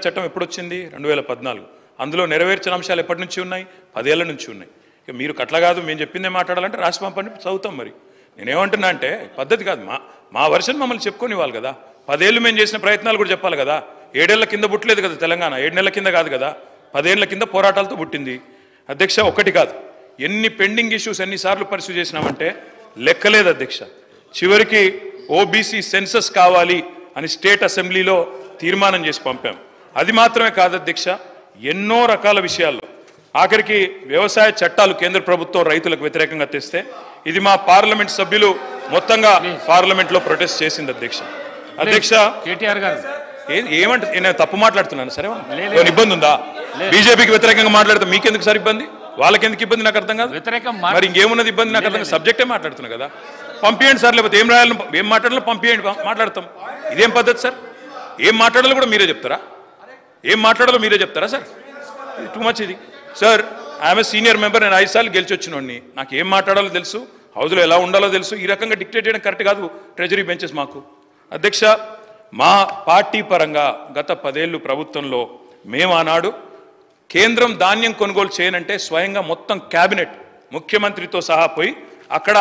చట్టం ఎప్పుడు వచ్చింది 2014 అందులో నెరవేర్చిన అంశాలు ఎప్పటి నుంచి ఉన్నాయి 10 ఏళ్ల నుంచి ఉన్నాయి ఇక మీరు కట్ల కాదు మేము చెప్పిందే మాట్లాడాలంటే రాష్ట్ర పంపని చదువుతాం మరి నేనేమంటున్నా అంటే పద్ధతి కాదు మా వర్షన్ మమ్మల్ని చెప్పుకోనివ్వాలి కదా 10 ఏళ్ళు మేము చేసిన ప్రయత్నాలు కూడా చెప్పాలి కదా 7 ఏళ్ల కింద పుట్టలేదు కదా తెలంగాణ 7 నెలల కింద కాదు కదా 10 ఏళ్ల కింద పోరాటాలతో పుట్టింది అధ్యక్ష ఒకటి కాదు ఎన్ని పెండింగ్ ఇష్యూస్ ఎన్నిసార్లు పరిశీలి చేసినామంటే లెక్కలేదు అధ్యక్ష చివరికి ఓబీసీ సెన్సస్ కావాలి అని స్టేట్ అసెంబ్లీలో తీర్మానం చేసి పంపాం అది మాత్రమే కాదు అధ్యక్ష ఎన్నో రకాల విషయాల్లో ఆఖరికి వ్యవసాయ చట్టాలు కేంద్ర ప్రభుత్వం రైతులకు వ్యతిరేకంగా తెస్తే ఇది మా పార్లమెంట్ సభ్యులు మొత్తంగా పార్లమెంట్లో ప్రొటెస్ట్ చేసింది అధ్యక్ష కేటీఆర్ గారు ఏమంటే నేను తప్పు మాట్లాడుతున్నాను సరే ఇబ్బంది ఉందా బీజేపీకి వ్యతిరేకంగా మాట్లాడితే మీకెందుకు సార్ ఇబ్బంది వాళ్ళకెందుకు ఇబ్బంది నాకు అర్థం కాదు మరి ఇంకేమున్నది ఇబ్బంది నాకు అర్థం సబ్జెక్టే మాట్లాడుతున్నా కదా పంపించండి సార్ లేకపోతే ఏం రాయాలి ఏం మాట్లాడాలో పంపించండి మాట్లాడతాం ఇదేం పద్ధతి సార్ ఏం మాట్లాడాలో కూడా మీరే చెప్తారా ఏం మాట్లాడాలో మీరే చెప్తారా సార్ టూ మచ్ ఇది sir I'm a senior member నేను 5 సార్లు గెలిచి వచ్చినోడిని నాకు ఏం మాట్లాడాలో తెలుసు హౌస్లో ఎలా ఉండాలో తెలుసు ఈ రకంగా డిక్టేట్ చేయడం కరెక్ట్ కాదు ట్రెజరీ బెంచెస్ మాకు అధ్యక్ష మా పార్టీ పరంగా గత 10 ఏళ్ళు ప్రభుత్వంలో మేము ఆనాడు కేంద్రం ధాన్యం కొనుగోలు చేయనంటే స్వయంగా మొత్తం క్యాబినెట్ ముఖ్యమంత్రితో సహా పోయి అక్కడ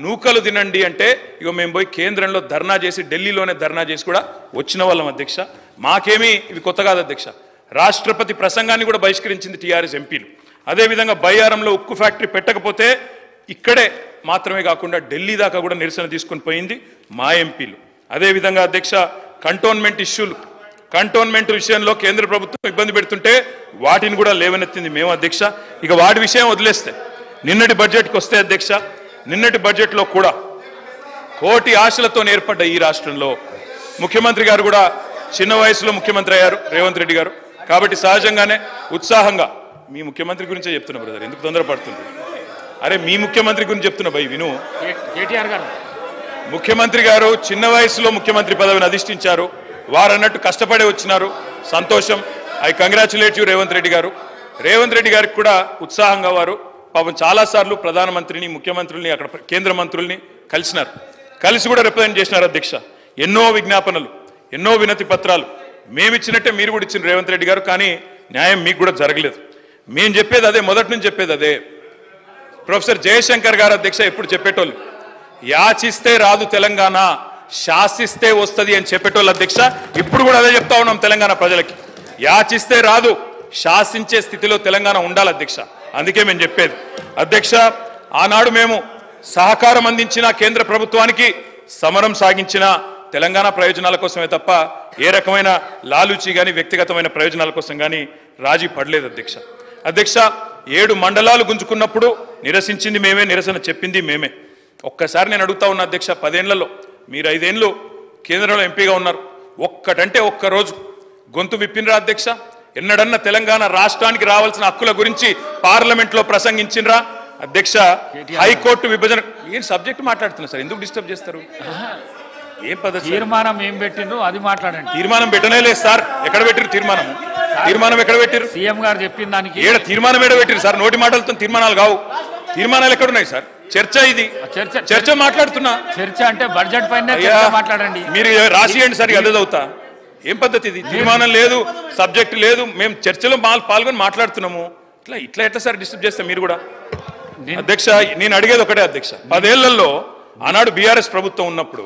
నూకలు తినండి అంటే ఇక మేము పోయి కేంద్రంలో ధర్నా చేసి ఢిల్లీలోనే ధర్నా చేసి కూడా వచ్చిన వాళ్ళం అధ్యక్ష మాకేమీ ఇవి కొత్త కాదు అధ్యక్ష రాష్ట్రపతి ప్రసంగాన్ని కూడా బహిష్కరించింది టీఆర్ఎస్ ఎంపీలు అదేవిధంగా బయ్యారంలో ఉక్కు ఫ్యాక్టరీ పెట్టకపోతే ఇక్కడే మాత్రమే కాకుండా ఢిల్లీ దాకా కూడా నిరసన తీసుకొని పోయింది మా ఎంపీలు అదేవిధంగా అధ్యక్ష కంటోన్మెంట్ విషయంలో కేంద్ర ప్రభుత్వం ఇబ్బంది పెడుతుంటే వాటిని కూడా లేవనెత్తింది మేము అధ్యక్ష ఇక వాటి విషయం వదిలేస్తే నిన్నటి బడ్జెట్కి వస్తే అధ్యక్ష నిన్నటి బడ్జెట్లో కూడా కోటి ఆశలతో ఏర్పడ్డ ఈ రాష్ట్రంలో ముఖ్యమంత్రి గారు కూడా చిన్న వయసులో ముఖ్యమంత్రి అయ్యారు రేవంత్ రెడ్డి గారు కాబట్టి సహజంగానే ఉత్సాహంగా మీ ముఖ్యమంత్రి గురించే చెప్తున్నా బ్రదర్ ఎందుకు తొందరపడుతుంది అరే మీ ముఖ్యమంత్రి గురించి చెప్తున్నా భయ్ విను కేటీఆర్ గారు ముఖ్యమంత్రి గారు చిన్న వయసులో ముఖ్యమంత్రి పదవిని అధిష్ఠించారు వారు అన్నట్టు కష్టపడే వచ్చినారు సంతోషం I congratulate you Revanth Reddy గారికి కూడా ఉత్సాహంగా వారు పాపం చాలాసార్లు ప్రధానమంత్రిని ముఖ్యమంత్రుల్ని అక్కడ కేంద్ర మంత్రుల్ని కలిసి కూడా రిప్రజెంట్ చేసినారు అధ్యక్ష ఎన్నో విజ్ఞాపనలు ఎన్నో వినతి పత్రాలు మేమిచ్చినట్టే మీరు కూడా ఇచ్చిన రేవంత్ రెడ్డి గారు కానీ న్యాయం మీకు కూడా జరగలేదు మేము చెప్పేది అదే మొదటి నుంచి చెప్పేది అదే ప్రొఫెసర్ జయశంకర్ గారు అధ్యక్ష ఎప్పుడు చెప్పేటోళ్ళు యాచిస్తే రాదు తెలంగాణ శాసిస్తే వస్తుంది అని చెప్పేటోళ్ళు అధ్యక్ష ఇప్పుడు కూడా అదే చెప్తా ఉన్నాం తెలంగాణ ప్రజలకి యాచిస్తే రాదు శాసించే స్థితిలో తెలంగాణ ఉండాలి అధ్యక్ష అందుకే మేము చెప్పేది అధ్యక్ష ఆనాడు మేము సహకారం అందించిన కేంద్ర ప్రభుత్వానికి సమరం సాగించిన తెలంగాణ ప్రయోజనాల కోసమే తప్ప ఏ రకమైన లాలూచి కానీ వ్యక్తిగతమైన ప్రయోజనాల కోసం కానీ రాజీ పడలేదు అధ్యక్ష 7 మండలాలు గుంజుకున్నప్పుడు నిరసించింది మేమే నిరసన చెప్పింది మేమే ఒక్కసారి నేను అడుగుతా ఉన్నా అధ్యక్ష 10 ఏళ్లలో మీరు 5 ఏళ్ళు కేంద్రంలో ఎంపీగా ఉన్నారు ఒక్కటంటే ఒక్కరోజు గొంతు విప్పినరా అధ్యక్ష ఎన్నడన్నా తెలంగాణ రాష్ట్రానికి రావాల్సిన హక్కుల గురించి పార్లమెంట్లో ప్రసంగించినరా అధ్యక్ష హైకోర్టు విభజన ఏం సబ్జెక్ట్ మాట్లాడుతున్నా సార్ ఎందుకు డిస్టర్బ్ చేస్తారు ఏం పద్ధతి తీర్మానం ఏం పెట్టిండ్రు అది మాట్లాడండి తీర్మానం పెట్టనే లేదు సార్ ఎక్కడ పెట్టిరు తీర్మానం ఎక్కడ పెట్టిరు సీఎం గారు చెప్పిన దానికి తీర్మానం ఎక్కడ పెట్టిరు సార్ నోటి మాటలతో తీర్మానాలు కావు తీర్మానాలు ఎక్కడున్నాయి సార్ చర్చ మాట్లాడుతున్నా చర్చ అంటే బడ్జెట్ పైన మాట్లాడండి మీరు రాసియండి సార్ అదే చదువుతా ఏం పద్ధతి ఇది తీర్మానం లేదు సబ్జెక్ట్ లేదు మేము చర్చలో పాల్గొని మాట్లాడుతున్నాము ఇట్లా సార్ డిస్టర్బ్ చేస్తాం మీరు కూడా అధ్యక్ష నేను అడిగేది ఒకటే అధ్యక్ష 10 ఏళ్లలో ఆనాడు బీఆర్ఎస్ ప్రభుత్వం ఉన్నప్పుడు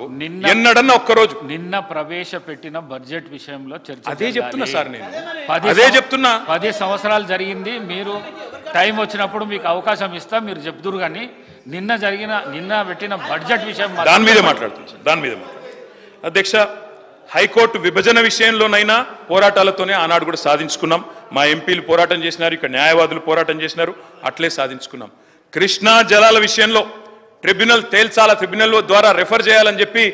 ఎన్నడన్నా ఒక్కరోజు నిన్న ప్రవేశపెట్టిన బడ్జెట్ విషయంలో చర్చ అదే చెప్తున్నా సార్ నేను అదే చెప్తున్నా 10 సంవత్సరాలు జరిగింది మీరు టైం వచ్చినప్పుడు మీకు అవకాశం ఇస్తా మీరు చెప్తురు కానీ నిన్న పెట్టిన బడ్జెట్ విషయం దాని మీదే మాట్లాడుతున్నా అధ్యక్ష హైకోర్టు విభజన విషయంలోనైనా పోరాటాలతోనే ఆనాడు కూడా సాధించుకున్నాం మా ఎంపీలు పోరాటం చేసినారు ఇక్కడ న్యాయవాదులు పోరాటం చేసినారు అట్లే సాధించుకున్నాం కృష్ణా జలాల విషయంలో ట్రిబ్యునల్ ట్రిబ్యునల్ ద్వారా రెఫర్ చేయాలని చెప్పి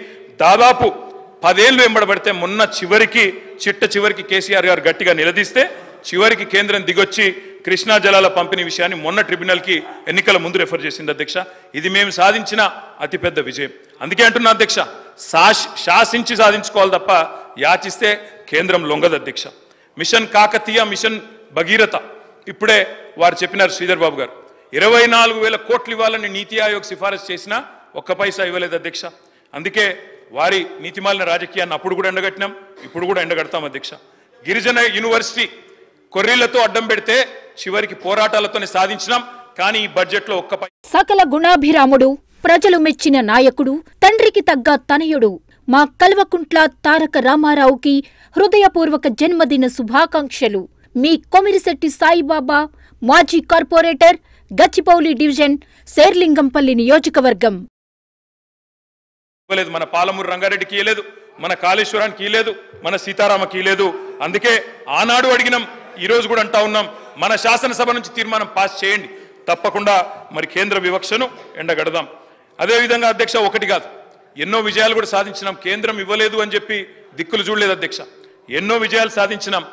దాదాపు 10 ఏళ్ళు వెంబడబడితే మొన్న చివరికి కేసీఆర్ గారు గట్టిగా నిలదీస్తే చివరికి కేంద్రం దిగొచ్చి కృష్ణా జలాల పంపిణీ విషయాన్ని మొన్న ట్రిబ్యునల్కి ఎన్నికల ముందు రెఫర్ చేసింది అధ్యక్ష ఇది మేము సాధించిన అతిపెద్ద విజయం అందుకే అంటున్నా అధ్యక్ష శాసించి సాధించుకోవాలి తప్ప యాచిస్తే కేంద్రం లొంగదు అధ్యక్ష మిషన్ కాకతీయ మిషన్ భగీరథ ఇప్పుడే వారు చెప్పినారు శ్రీధర్ బాబు గారు 24,000 కోట్లు ఇవ్వాలని నీతి ఆయోగ్ సిఫారసు చేసినా ఒక్క పైసా ఇవ్వలేదు అధ్యక్ష అందుకే వారి నీతిమాలిన రాజకీయాన్ని అప్పుడు కూడా ఎండగట్టినాం ఇప్పుడు కూడా ఎండగడతాం అధ్యక్ష గిరిజన యూనివర్సిటీ కొర్రీలతో అడ్డం పెడితే చివరికి పోరాటాలతోనే సాధించినాం. కానీ ఈ బడ్జెట్లో సకల గుణాభిరాముడు, ప్రజలు మెచ్చిన నాయకుడు, తండ్రికి తగ్గ తనయుడు మా కల్వకుంట్ల తారక రామారావుకి హృదయపూర్వక జన్మదిన శుభాకాంక్షలు. మీ కొమిరిశెట్టి సాయిబాబా, మాజీ కార్పొరేటర్, గచ్చిపౌలి డివిజన్, శేర్లింగంపల్లి నియోజకవర్గం. మన పాలమూరు రంగారెడ్డికి ఇయ్యలేదు, మన కాళేశ్వరానికి ఇయ్యలేదు, మన సీతారామకి ఇయ్యలేదు. అందుకే ఆనాడు అడిగినాం, ఈరోజు కూడా అంటా ఉన్నాం, మన శాసనసభ నుంచి తీర్మానం పాస్ చేయండి, తప్పకుండా మరి కేంద్ర వివక్షను ఎండగడదాం. అదేవిధంగా అధ్యక్ష, ఒకటి కాదు ఎన్నో విజయాలు కూడా సాధించినాం. కేంద్రం ఇవ్వలేదు అని చెప్పి దిక్కులు చూడలేదు అధ్యక్ష, ఎన్నో విజయాలు సాధించినాం.